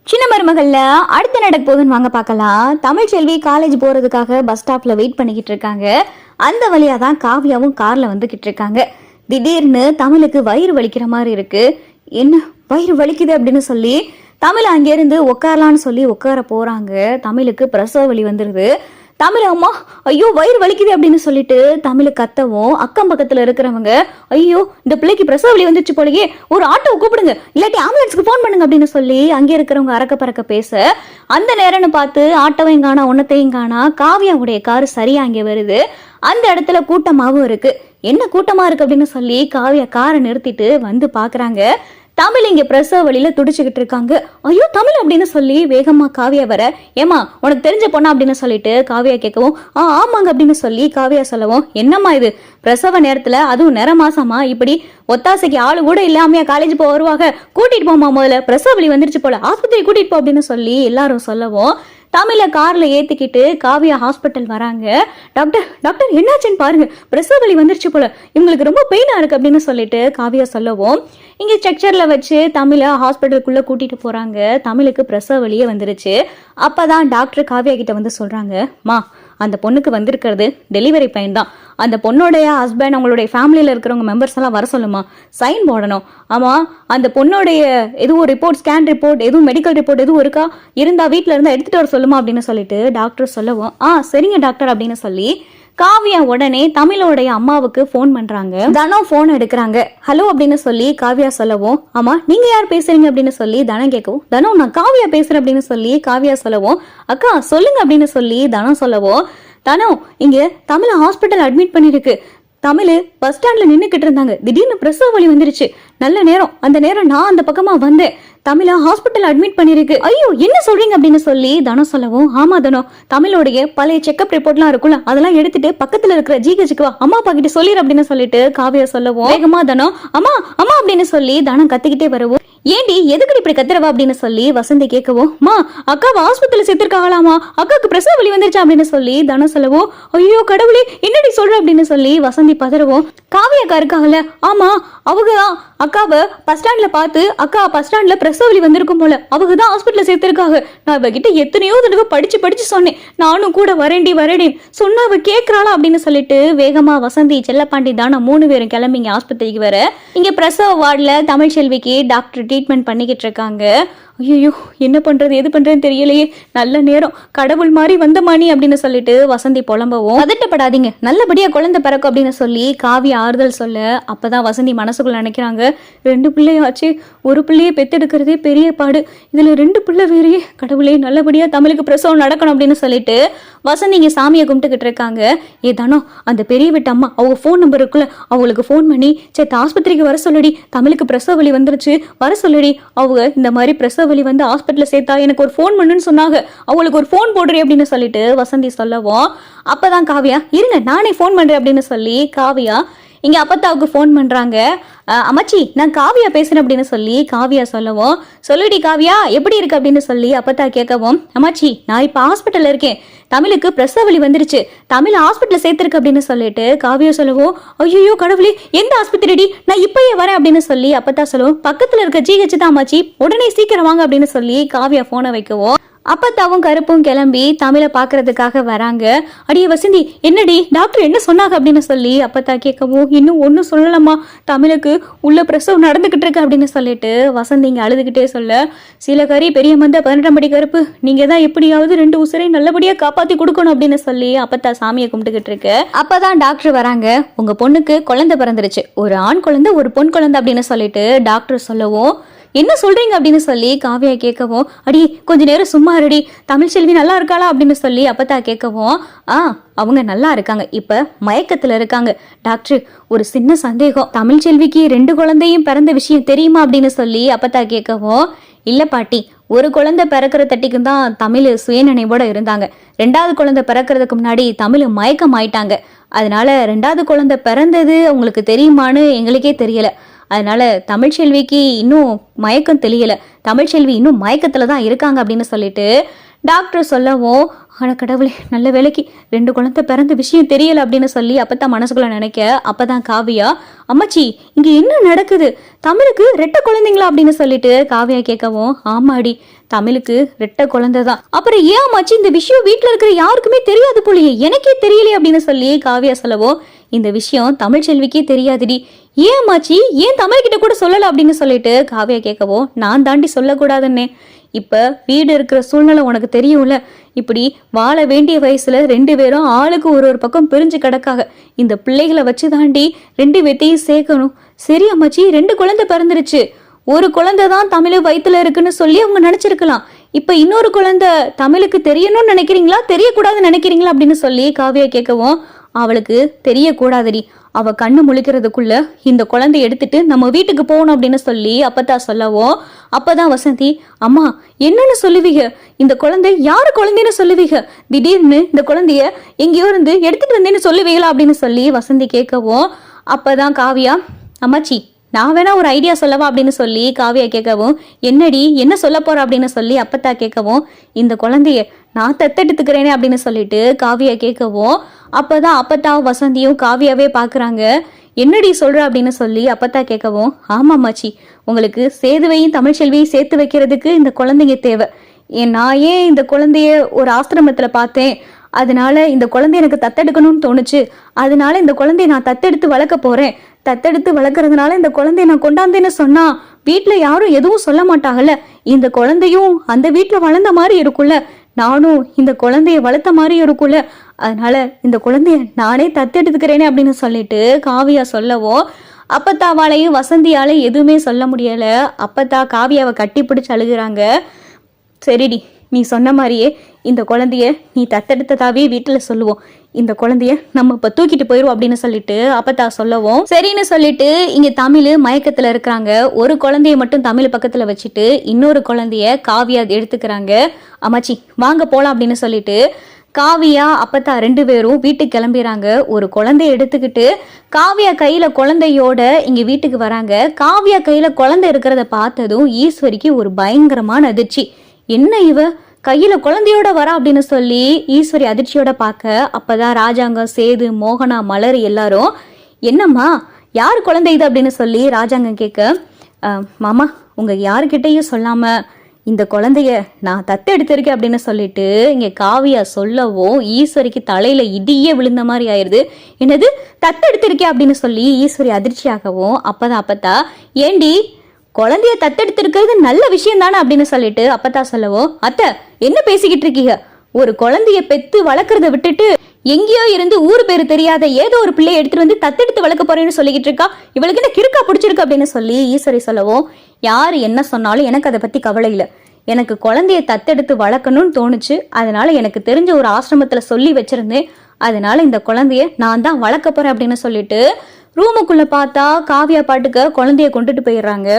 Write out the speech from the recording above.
சின்ன மருமகள்ல அடுத்து நடக்க போகுதுன்னு வாங்க பார்க்கலாம். தமிழ்ச்செல்வி காலேஜ் போறதுக்காக பஸ் ஸ்டாப்ல வெயிட் பண்ணிக்கிட்டு இருக்காங்க. அந்த வழியா தான் காவியாவும் கார்ல வந்துகிட்டு இருக்காங்க. திடீர்னு தமிழுக்கு வயிறு வலிக்கிற மாதிரி இருக்கு. என்ன வயிறு வலிக்குது அப்படின்னு சொல்லி தமிழ் அங்கேருந்து உட்காரலான்னு சொல்லி உட்கார போறாங்க. தமிழுக்கு பிரசவ வலி வந்துருது. தமிழ் அம்மா ஐயோ வயிறு வலிக்குது அப்படின்னு சொல்லிட்டு தமிழ் கத்தவும் அக்கம் பக்கத்துல இருக்கிறவங்க ஐயோ இந்த பிள்ளைக்கு பிரசவ வலி வந்துச்சு போலயே, ஒரு ஆட்டோவை கூப்பிடுங்க இல்லாட்டி ஆம்புலன்ஸ்க்கு போன் பண்ணுங்க அப்படின்னு சொல்லி அங்கே இருக்கிறவங்க அறக்க பறக்க பேச அந்த நேரம்னு பார்த்து ஆட்டோவையும் காணா ஒன்னத்தையும் காணா காவியாவுடைய காரு சரியா அங்கே வருது. அந்த இடத்துல கூட்டமாவும் இருக்கு. என்ன கூட்டமா இருக்கு அப்படின்னு சொல்லி காவியா காரை நிறுத்திட்டு வந்து பாக்குறாங்க. தமிழ் இங்க பிரசவ வழியில துடிச்சுக்கிட்டு இருக்காங்க. ஐயோ தமிழ் அப்படின்னு சொல்லி வேகமா காவியா வர, ஏமா உனக்கு தெரிஞ்ச பொண்ணா அப்படின்னு சொல்லிட்டு காவியா கேட்கவும் ஆமாங்க அப்படின்னு சொல்லி காவியா சொல்லவும், என்னம்மா இது பிரசவ நேரத்துல அதுவும் நிற மாசமா இப்படி ஒத்தாசைக்கு ஆளு கூட இல்லாமையா காலேஜ் போக வருவாங்க, கூட்டிட்டு போமா முதல்ல பிரசவ வலி வந்துருச்சு போல ஆஸ்பத்திரி கூட்டிட்டு போ அப்படின்னு சொல்லி எல்லாரும் சொல்லவும் தமிழை கார்ல ஏத்திக்கிட்டு காவியா ஹாஸ்பிட்டல் வராங்க. டாக்டர் டாக்டர் என்னாச்சுன்னு பாருங்க, பிரசவ வலி வந்துருச்சு போல, இவங்களுக்கு ரொம்ப பெயினா இருக்கு அப்படின்னு சொல்லிட்டு காவியா சொல்லவும் இங்க ஸ்ட்ரக்சர்ல வச்சு தமிழை ஹாஸ்பிட்டலுக்குள்ள கூட்டிட்டு போறாங்க. தமிழுக்கு பிரசவ வலியே வந்துருச்சு. அப்பதான் டாக்டர் காவியா கிட்ட வந்து சொல்றாங்க, மா அந்த பொண்ணுக்கு வந்திருக்கிறது டெலிவரி பெயின் தான். அந்த பொண்ணோடைய ஹஸ்பண்ட் அவங்களுடைய ஃபேமிலியில் இருக்கிறவங்க மெம்பர்ஸ் எல்லாம் வர சொல்லுமா, சைன் போடணும். ஆமாம் அந்த பொண்ணோடைய எதுவும் ரிப்போர்ட், ஸ்கேன் ரிப்போர்ட், எதுவும் மெடிக்கல் ரிப்போர்ட் எதுவும் இருக்கா, இருந்தால் வீட்டில் இருந்தால் எடுத்துகிட்டு வர சொல்லுமா அப்படின்னு சொல்லிட்டு டாக்டர் சொல்லவும் சரிங்க டாக்டர் அப்படின்னு சொல்லி காவியா உடனே தமிழோடைய அம்மாவுக்கு போன் பண்றாங்க. தனம் போன் எடுக்கிறாங்க. ஹலோ அப்படின்னு சொல்லி காவியா சொல்லவும், ஆமா நீங்க யார் பேசுறீங்க அப்படின்னு சொல்லி தனம் கேட்கவும், தனம் நான் காவியா பேசுறேன் அப்படின்னு சொல்லி காவியா சொல்லவும், அக்கா சொல்லுங்க அப்படின்னு சொல்லி தனம் சொல்லவும், தனம் இங்க தமிழ் ஹாஸ்பிட்டல் அட்மிட் பண்ணிருக்கு. தமிழ் பஸ் ஸ்டாண்ட்ல நின்னுக்கிட்டு இருந்தாங்க. திடீர்னு பிரசவ வலி வந்துருச்சு. நல்ல நேரம், அந்த நேரம் நான் அந்த பக்கமா வந்தேன். தமிழ ஹாஸ்பிட்டல் அட்மிட் பண்ணிருக்கு. ஐயோ என்ன சொல்றீங்க அப்படின்னு சொல்லி தனம் சொல்லவும், ஆமா தனம் தமிழோடைய பழைய செக்அப் ரிப்போர்ட்லாம் இருக்குல்ல அதெல்லாம் எடுத்துட்டு பக்கத்துல இருக்கிற ஜிஹெச்சுக்கு வா, அம்மா அப்பா கிட்ட சொல்லிடு அப்படின்னு சொல்லிட்டு காவியா சொல்லவும் வேகமா தனம் அம்மா அம்மா அப்படின்னு சொல்லி தனம் கத்திக்கிட்டே வரவும், ஏண்டி எதுக்கு இப்படி கத்துறவா அப்படின்னு சொல்லி வசந்தி கேட்கவும், மா அக்காவை ஹாஸ்பிட்டல் சேர்த்திருக்காங்களாமா, அக்காவுக்கு பிரசவ வலி வந்துருச்சா அப்படின்னு சொல்லி தனம் சொல்லவும், ஐயோ கடவுளே என்னடி சொல்ற அப்படின்னு சொல்லி வசந்தி பதறவும், காவியாக்கா இருக்காங்கல்ல, ஆமா அவங்கதான் அக்காவை பஸ் ஸ்டாண்ட்ல பார்த்து அக்கா பஸ் ஸ்டாண்ட்ல பிரசவ வலி வந்திருக்கும் போல அவங்க தான் ஹாஸ்பிட்டல் சேர்த்திருக்காங்க. நான் இவகிட்ட எத்தனையோ தடவை படிச்சு சொன்னேன், நானும் கூட வரேண்டி சொன்னா அவ கேட்கறாளா அப்படின்னு சொல்லிட்டு வேகமா வசந்தி செல்லப்பாண்டி தானே 3 பேரும் கிளம்பிங்க ஆஸ்பத்திரிக்கு வர. இங்க பிரசவ வார்டுல தமிழ்ச்செல்விக்கு டாக்டர் ட்ரீட்மெண்ட் பண்ணிக்கிட்டு இருக்காங்க. ஐயோ என்ன பண்றது எது பண்றதுன்னு தெரியலையே, நல்ல நேரம் கடவுள் மாதிரி வந்த மணி அப்படின்னு சொல்லிட்டு வசந்தி புலம்பவும், பதட்டப்படாதீங்க நல்லபடியா குழந்தை பிறக்கும் அப்படின்னு சொல்லி காவியா ஆறுதல் சொல்ல, அப்பதான் வசந்தி மனசுக்குள்ள நினைக்கிறாங்க, 2 பிள்ளையாச்சு, ஒரு பிள்ளையை பெத்தெடுக்கிறதே பெரிய பாடு, இதுல 2 பிள்ளை வேறையே, கடவுளே நல்லபடியா தமிழுக்கு பிரசவம் நடக்கணும் அப்படின்னு சொல்லிட்டு வசந்தி இங்க சாமியை கும்பிட்டுக்கிட்டு இருக்காங்க. ஏதானோ அந்த பெரிய வீட்டு அம்மா அவங்க போன் நம்பர் இருக்குல்ல அவங்களுக்கு போன் பண்ணி சேத்த ஆஸ்பத்திரிக்கு வர சொல்லடி, தமிழுக்கு பிரசவ வலி வந்துருச்சு வர சொல்லடி, அவங்க இந்த மாதிரி பிரசவ வலி வந்து ஹாஸ்பிட்டல்ல சேர்த்தா எனக்கு ஒரு போன் பண்ணுன்னு சொன்னாங்க, அவங்களுக்கு ஒரு போன் போடுறேன் அப்படின்னு சொல்லிட்டு வசந்தி சொல்லவும், அப்பதான் காவியா இருங்க நானே போன் பண்றேன் அப்படின்னு சொல்லி காவியா இங்க அப்பத்தாவுக்கு போன் பண்றாங்க. அம்மாச்சி நான் காவியா பேசுறேன் அப்படின்னு சொல்லி காவியா சொல்லவும், சொல்லுடி காவியா எப்படி இருக்கு அப்படின்னு சொல்லி அப்பத்தா கேட்கவும், அம்மாச்சி நான் இப்ப ஹாஸ்பிட்டல்ல இருக்கேன், தமிழுக்கு பிரசவ வலி வந்துருச்சு, தமிழ் ஹாஸ்பிட்டல் சேர்த்திருக்கு அப்படின்னு சொல்லிட்டு காவியா சொல்லவும், ஐயோ கடவுளே எந்த ஆஸ்பத்திரிடி, நான் இப்பயே வரேன் அப்படின்னு சொல்லி அப்பத்தா சொல்லவும், பக்கத்துல இருக்க ஜிஹெச் தான் அம்மாச்சி உடனே சீக்கிரம் வாங்க அப்படின்னு சொல்லி காவியா போனை வைக்கவும், அப்பத்தாவும் கருப்பும் கிளம்பி தமிழை பாக்குறதுக்காக வராங்க. அடியே வசந்தி என்னடி டாக்டர் என்ன சொன்னாங்க அப்படின்னு சொல்லி அப்பத்தா கேட்கவும், இன்னும் ஒன்னும் சொல்லலாமா, தமிழுக்கு உள்ள பிரசவம் நடந்துகிட்டு இருக்கு அப்படின்னு சொல்லிட்டு வசந்தி இங்க அழுதுகிட்டே சொல்ல, சில கறி பெரிய மந்த 18 படி கருப்பு, நீங்க தான் எப்படியாவது 2 உசுரை நல்லபடியா காப்பாத்தி கொடுக்கணும் அப்படின்னு சொல்லி அப்பத்தா சாமியை கும்பிட்டுக்கிட்டு இருக்கு. அப்பதான் டாக்டர் வராங்க. உங்க பொண்ணுக்கு குழந்தை பிறந்துருச்சு, ஒரு ஆண் குழந்தை ஒரு பொன் குழந்தை அப்படின்னு சொல்லிட்டு டாக்டர் சொல்லவும், என்ன சொல்றீங்க அப்படின்னு சொல்லி காவியா கேட்கவும், அடி கொஞ்ச நேரம் சும்மா இருடி, தமிழ்ச்செல்வி நல்லா இருக்காளா அப்படின்னு சொல்லி அப்பத்தா கேட்கவும், அவங்க நல்லா இருக்காங்க, இப்ப மயக்கத்துல இருக்காங்க டாக்டர், ஒரு சின்ன சந்தேகம், தமிழ்ச்செல்விக்கு 2 குழந்தையும் பிறந்த விஷயம் தெரியுமா அப்படின்னு சொல்லி அப்பத்தா கேட்கவும், இல்ல பாட்டி ஒரு குழந்தை பிறக்கிற தட்டிக்கும் தான் தமிழ் சுயநினைவோட இருந்தாங்க, 2வது குழந்தை பிறக்கிறதுக்கு முன்னாடி தமிழ் மயக்கம் ஆயிட்டாங்க, அதனால 2வது குழந்தை பிறந்தது உங்களுக்கு தெரியுமான்னு எங்களுக்கே தெரியல, அதனால தமிழ்ச்செல்விக்கு இன்னும் மயக்கம் தெரியல, தமிழ்ச்செல்வி இன்னும் மயக்கத்துல தான் இருக்காங்க அப்படின்னு சொல்லிட்டு டாக்டர் சொல்லவும், ஆனா கடவுளே, நல்ல வேலைக்கு 2 குழந்தை பிறந்த விஷயம் தெரியல அப்படின்னு சொல்லி அப்பதான் மனசுக்குள்ள நினைக்க, அப்பதான் காவியா, அம்மாச்சி இங்க என்ன நடக்குது, தமிழுக்கு ரெட்டை குழந்தைங்களா அப்படின்னு சொல்லிட்டு காவியா கேட்கவும், ஆமாடி தமிழுக்கு ரெட்டை குழந்தை தான். அப்புறம் ஏன் அம்மாச்சி இந்த விஷயம் வீட்டுல இருக்கிற யாருக்குமே தெரியாது போலியே, எனக்கே தெரியலையே அப்படின்னு சொல்லி காவியா சொல்லவும், இந்த விஷயம் தமிழ் செல்விக்கே தெரியாதுடி, ஏன் அம்மாச்சி ஏன் தமிழ்கிட்ட கூட சொல்லல அப்படின்னு சொல்லிட்டு காவியா கேட்கவும், நான் தாண்டி சொல்லக்கூடாதுன்னே, இப்ப வீடு இருக்கிற சூழ்நிலை உனக்கு தெரியும்ல, இப்படி வாழ வேண்டிய வயசுல 2 பேரும் ஆளுக்கு ஒரு பக்கம் பிரிஞ்சு கிடக்காக, இந்த பிள்ளைகளை வச்சு தாண்டி 2 பேத்தையும் சேர்க்கணும். சரி அம்மாச்சி 2 குழந்தை பிறந்துருச்சு, ஒரு குழந்தை தான் தமிழ் வயிற்றுல இருக்குன்னு சொல்லி அவங்க நினைச்சிருக்கலாம், இப்ப இன்னொரு குழந்தை தமிழுக்கு தெரியணும்னு நினைக்கிறீங்களா தெரியக்கூடாதுன்னு நினைக்கிறீங்களா அப்படின்னு சொல்லி காவியா கேட்கவும், அவளுக்கு தெரியக்கூடாதுடி, அவ கண்ணு முழிக்கிறதுக்குள்ள இந்த குழந்தைய எடுத்துட்டு நம்ம வீட்டுக்கு போகணும் அப்படின்னு சொல்லி அப்பதான் சொல்லவும், அப்பதான் வசந்தி, அம்மா என்னன்னு சொல்லுவீங்க, இந்த குழந்தை யாரு குழந்தைன்னு சொல்லுவீங்க, திடீர்னு இந்த குழந்தைய எங்கேயோ இருந்து எடுத்துட்டு வந்தேன்னு சொல்லுவீங்களா அப்படின்னு சொல்லி வசந்தி கேட்கவும், அப்பதான் காவியா, அம்மாச்சி நான் வேணா ஒரு ஐடியா சொல்லவா அப்படின்னு சொல்லி காவியா கேட்கவும், என்னடி என்ன சொல்ல போற அப்படின்னு சொல்லி அப்பத்தா கேட்கவும், இந்த குழந்தைய நான் தத்தெடுத்துக்கிறேனே அப்படின்னு சொல்லிட்டு காவியா கேட்கவும், அப்பதான் அப்பத்தாவும் வசந்தியும் காவியாவே பாக்குறாங்க, என்னடி சொல்ற அப்படின்னு சொல்லி அப்பத்தா கேட்கவும், ஆமாம்மாச்சி உங்களுக்கு சேதுவையும் தமிழ்ச்செல்வியும் சேர்த்து வைக்கிறதுக்கு இந்த குழந்தைங்க தேவை, நான் ஏன் இந்த குழந்தைய ஒரு ஆசிரமத்துல பார்த்தேன், அதனால இந்த குழந்தைய எனக்கு தத்தெடுக்கணும்னு தோணுச்சு, அதனால இந்த குழந்தைய நான் தத்தெடுத்து வளர்க்க போறேன், தத்தெடுத்து வளர்க்கறதுனால இந்த குழந்தைய நான் கொண்டாந்தேன்னு சொன்னா வீட்டுல யாரும் எதுவும் சொல்ல மாட்டாங்கல்ல, இந்த குழந்தையும் அந்த வீட்டுல வளர்ந்த மாதிரி இருக்கும்ல, நானும் இந்த குழந்தைய வளர்த்த மாதிரி இருக்கும்ல, அதனால இந்த குழந்தைய நானே தத்தெடுத்துக்கிறேனே அப்படின்னு சொல்லிட்டு காவியா சொல்லவோ, அப்பத்தாவாலையும் வசந்தியாலையும் எதுவுமே சொல்ல முடியல, அப்பத்தா காவியாவை கட்டி பிடிச்சு அழுகுறாங்க, சரிடி நீ சொன்ன மாதிரியே இந்த குழந்தைய நீ தத்தெடுத்ததாவே வீட்டுல சொல்லுவோம், இந்த குழந்தைய நம்ம இப்ப தூக்கிட்டு போயிருவோம் அப்படின்னு சொல்லிட்டு அப்பத்தா சொல்லவும், சரின்னு சொல்லிட்டு இங்க தமிழ் மயக்கத்துல இருக்கிறாங்க, ஒரு குழந்தைய மட்டும் தமிழ் பக்கத்துல வச்சுட்டு இன்னொரு குழந்தைய காவியா எடுத்துக்கிறாங்க, அம்மாச்சி வாங்க போலாம் அப்படின்னு சொல்லிட்டு காவியா அப்பத்தா 2 பேரும் வீட்டுக்கு கிளம்பிடுறாங்க, ஒரு குழந்தைய எடுத்துக்கிட்டு காவியா கையில குழந்தையோட இங்க வீட்டுக்கு வராங்க, காவியா கையில குழந்தை இருக்கிறத பார்த்ததும் ஈஸ்வரிக்கு ஒரு பயங்கரமான அதிர்ச்சி, என்ன இவ கையில குழந்தையோட வரா அப்படின்னு சொல்லி ஈஸ்வரி அதிர்ச்சியோட பார்க்க, அப்பதான் ராஜாங்கம் சேது மோகனா மலர் எல்லாரும், என்னம்மா யாரு குழந்தை இது அப்படின்னு சொல்லி ராஜாங்கம் கேட்க, மாமா உங்க யாருக்கிட்டையும் சொல்லாம இந்த குழந்தைய நான் தத்தெடுத்திருக்கேன் அப்படின்னு சொல்லிட்டு இங்க காவியா சொல்லவும் ஈஸ்வரிக்கு தலையில இடியே விழுந்த மாதிரி ஆயிருது, என்னது தத்தெடுத்திருக்கேன் அப்படின்னு சொல்லி ஈஸ்வரி அதிர்ச்சியாகவும், அப்பதான் அப்பத்தா, ஏண்டி குழந்தைய தத்தெடுத்திருக்கிறது நல்ல விஷயம் தானே அப்படின்னு சொல்லிட்டு அப்பத்தா சொல்லவும், அத்தை என்ன பேசிக்கிட்டு இருக்கீங்க, ஒரு குழந்தைய பெத்து வளர்க்கறத விட்டுட்டு எங்கேயோ இருந்து ஊரு பேரு தெரியாத ஏதோ ஒரு பிள்ளைய எடுத்துட்டு வந்து தத்தெடுத்து வளர்க்க போறேன்னு சொல்லிக்கிட்டு இருக்கா, இவளுக்கு என்ன கிறுக்கா பிடிச்சிருக்கு அப்படின்னு சொல்லி ஈஸ்வரி சொல்லவும், யாரு என்ன சொன்னாலும் எனக்கு அதை பத்தி கவலை இல்லை, எனக்கு குழந்தைய தத்தெடுத்து வளர்க்கணும்னு தோணுச்சு, அதனால எனக்கு தெரிஞ்ச ஒரு ஆசிரமத்துல சொல்லி வச்சிருந்தேன், அதனால இந்த குழந்தைய நான் தான் வளர்க்க போறேன் அப்படின்னு சொல்லிட்டு ரூமுக்குள்ள பார்த்தா காவியா பாட்டுக்க குழந்தைய கொண்டுட்டு போயிடுறாங்க.